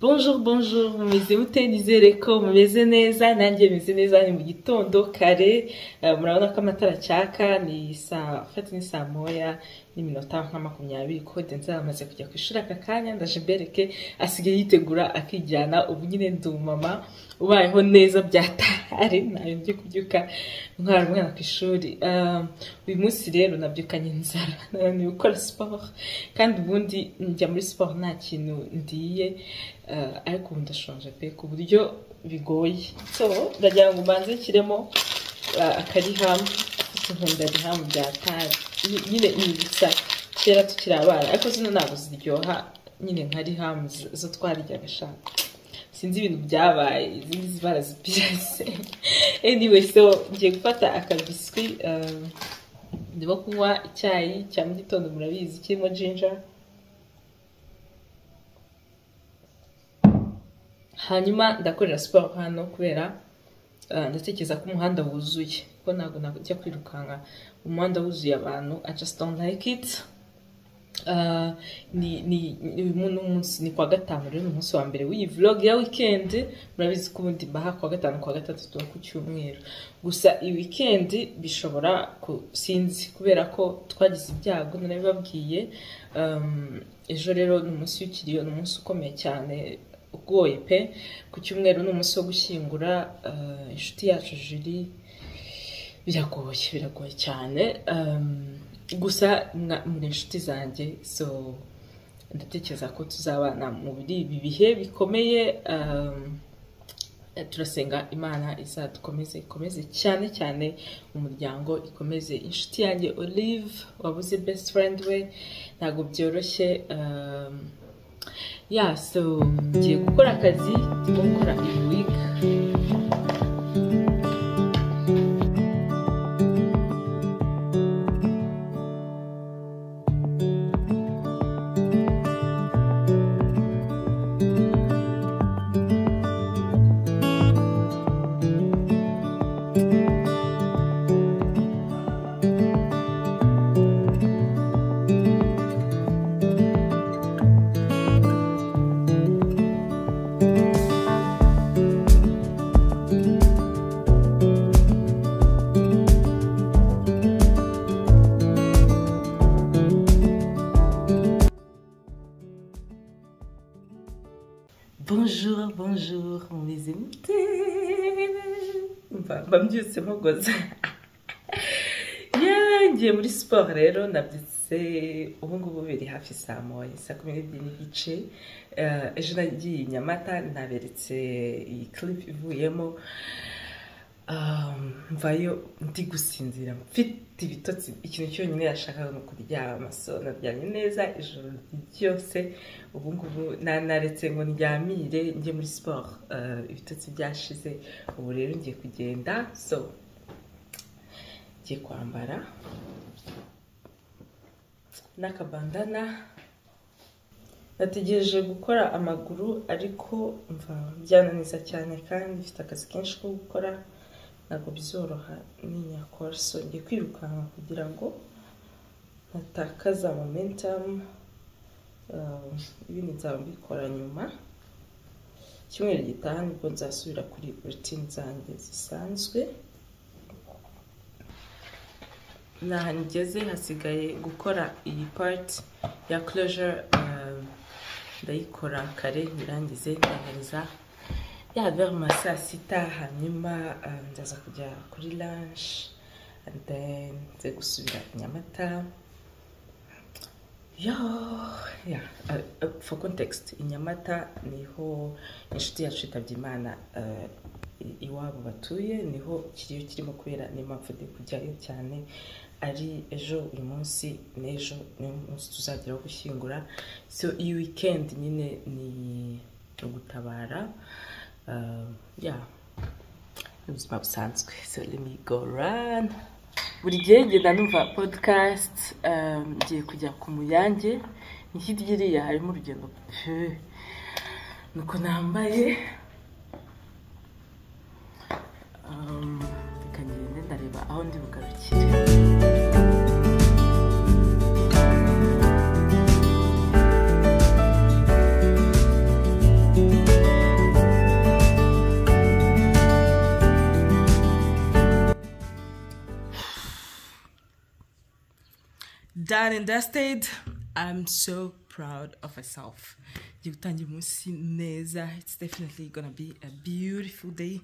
Bonjour, mumeze mute nizere ko mumeze neza nanjye meze neza ni mu gitondo kare murabona ko amatara cyaka ni saa moya n'iminota nka 20 ko Denzel amaze kujya kwishura aka kanya ndaje mbereke asigaye yitegura akijyana ubu nyine ndumama ubayeho neza byatahari nayo ngiye kubyuka ntwara umwana ku ishuri uyu munsi rero nabyukanye inzara ni gukora sport kandi ubundi njya muri sport nta kintu ndiye ariko ubu ndashonje pe ku buryo bigoye so ndagira ngo mbanze kiremo akari hamwe nkunda rihamu byatari nyine ibitsa kera tukiri abana ariko zino ntabwo ziryoha nyine nka rihamu zo twarijyaga shaka sinzi ibintu byabaye izindi zibara zipirase anyway so ngiye gufata akabiswi ndimo kunywa icyayi cya mu gitondo murabizi kirimo ginger hanyuma ndakorera sport hano kubera ndatekereza ko umuhanda wuzuye ko ntabwo najya kwirukanka umuhanda wuzuye abantu I just don't like it ni kwa gatanu rero umunsi wa mbere w'iyi vlog ya weekend murabizi ko ubundi mbaha kwa gatanu kwa gatatu tuba ku cyumweru gusa iyi weekend bishobora sinzi kubera ko twagize ibyago narabibabwiye ejo rero ni umunsi w'ikiriyo ni umunsi ukomeye cyane ugoye pe ku cyumweru ni umunsi wo gushyingura inshuti yacu Julie biragoye cyane gusa muri inshuti zanjye so ndatekereza ko tuzabana mu bihe bikomeye turasenga Imana ikomeze cyane umuryango ikomeze inshuti yanjye Olive wabuze best friend we ntago byoroshye so ngiye gukora akazi ndimo gukora iyi week Bonjour, mumeze mute mbyutse mpogoza ngiye muri sport rero nabyutse ubu ngubu biri hafi saa moya saa 12:30 ejo nagiye i Nyamata naberetse iyi clip ivuyemo mvayo ndi gusinzira mfite ibitotsi ikintu cyonyine yashakaga no kuryama so naryamye neza ijoro ryose ubu ngubu naretse ngo ndyamire njye muri sport ibitotsi byashize ubu rero ngiye kugenda so ngiye kwambara n'akabandana nategereje gukora amaguru ariko mva byananiza cyane kandi mfite akazi kenshi ko gukora ntabwo bizoroha ninyakora so ngiye kwirukanka kugira ngo natakaza momentum ibindi nzaba mbikora nyuma cyumweru gitaha nibwo nzasubira kuri routine zanjye zisanzwe ngeze hasigaye gukora iyi part ya closure ndayikora kare nirangize ndangariza vers ma saa 6 hanyuma ndaza kujya kuri lunch and then nze gusubira Nyamata for context Nyamata niho inshuti yacu yitabye Imana iwabo batuye niho kiriyo kirimo kubera n'impamvu ndi kujyayo cyane ari ejo uyu munsi n'ejo n'umunsi tuzageraho gushyingura so iyi weekend nyine ni ugutabara ubuzima busanzwe so let me go run buri gihe ngenda numva podcast ngiye kujya ku Muyange ni hirya iriya harimo urugendo nuko nambaye reka ngende ndareba aho ndi bugarukire done and dusted. I'm so proud of myself. It's definitely gonna be a beautiful day.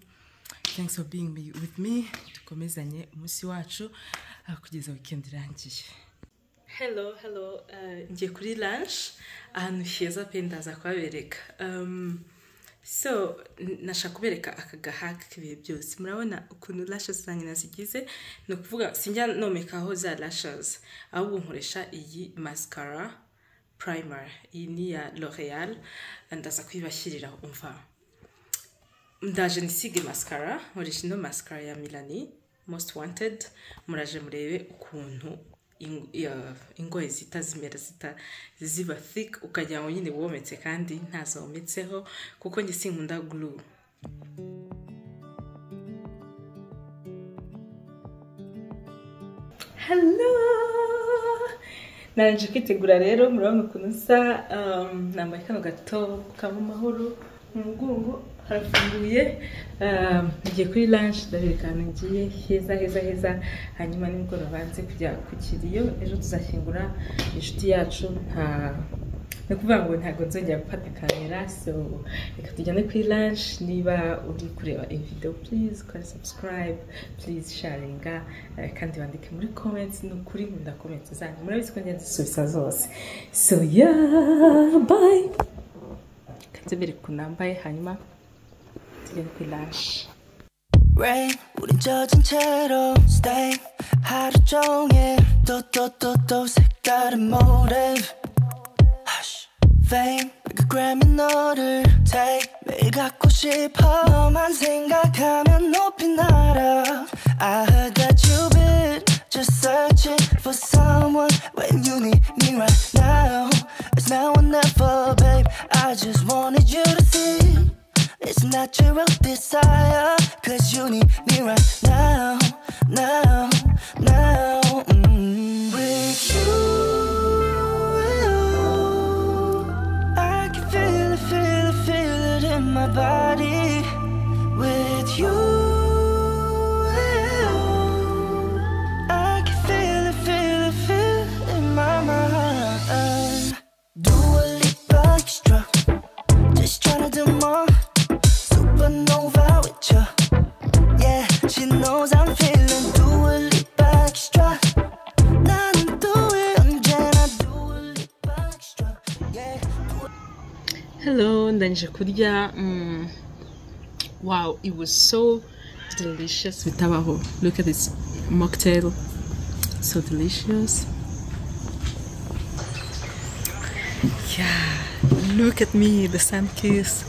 Thanks for being with me. Tukomezanye umunsi wacu kugeza weekend irangiye. Hello, ngiye kuri lunch ahantu heza pe ndaza kwabereka. So nashaka kubereka akagahaka kibihe byose. Murabona ukuntu lashes zanjye nazigize, no kuvuga sinjya nomekaho za lashes, ahubwo nkoresha iyi mascara primer. Iyi ni ya L'Oreal, ndaza kwibashyirira umva. Ndaje nisige mascara, nkoresha ino mascara ya Milani Most Wanted. Muraje murebe ukuntu ingoye zitazimera ziba thick ukajya ngo nyine wometse kandi ntazometseho kuko nge sinkunda glue. Hello, nanje kwitegura rero murabona ukuntu nsa nambaye kano gato kama mahoro mu mugongo harafunguye. Ngiye kuri lunch ndaberekana ngiye heza hanyuma nimugoroba banze kujya ku kiriyo. Ejo tuzashyingura inshuti yacu, no kuvuga ngo ntago nzongera gufata kamera, so reka tujyane kuri lunch. Niba uri kureba iyi video please kora subscribe, please sharinga, kandi wandike muri comments. No kuri nkunda comments zanyu, murabizi ko ngenda zisubiza zose. So yeah, bye. Kanzebere kunambaye hanyuma tujyane kuri lunch. Rain, 우린 젖은 채로 stay 하루 종일 또 색다른 motive. Hush, fame, 그 Grammy 너를 take 매일 갖고 싶어만 생각하면 높이 날아. I heard that you've been just searching for someone when you need me right now. It's now or never, babe. I just wanted you to see it's natural desire, cause you need me right now. With you, I can feel it in my body. With you, I can feel it in my mind. Do a leap extra, just tryna do more. Supernova with you, yeah. She knows I'm feeling. Do a leap extra. 나는 또 왜 언제나 do a leap extra, yeah. Hello, ndanje kurya. Wow, it was so delicious. Bitabaho. Look at this mocktail, so delicious. Yeah, look at me, the sun kiss.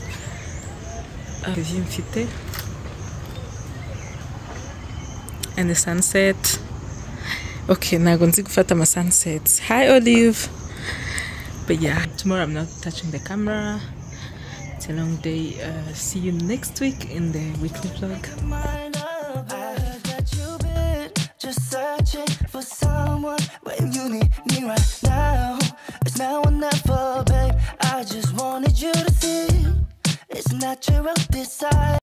And the sunset. Okay, now I'm going to go my sunsets. Hi Olive. But yeah, tomorrow I'm not touching the camera. It's a long day. See you next week in the weekly vlog.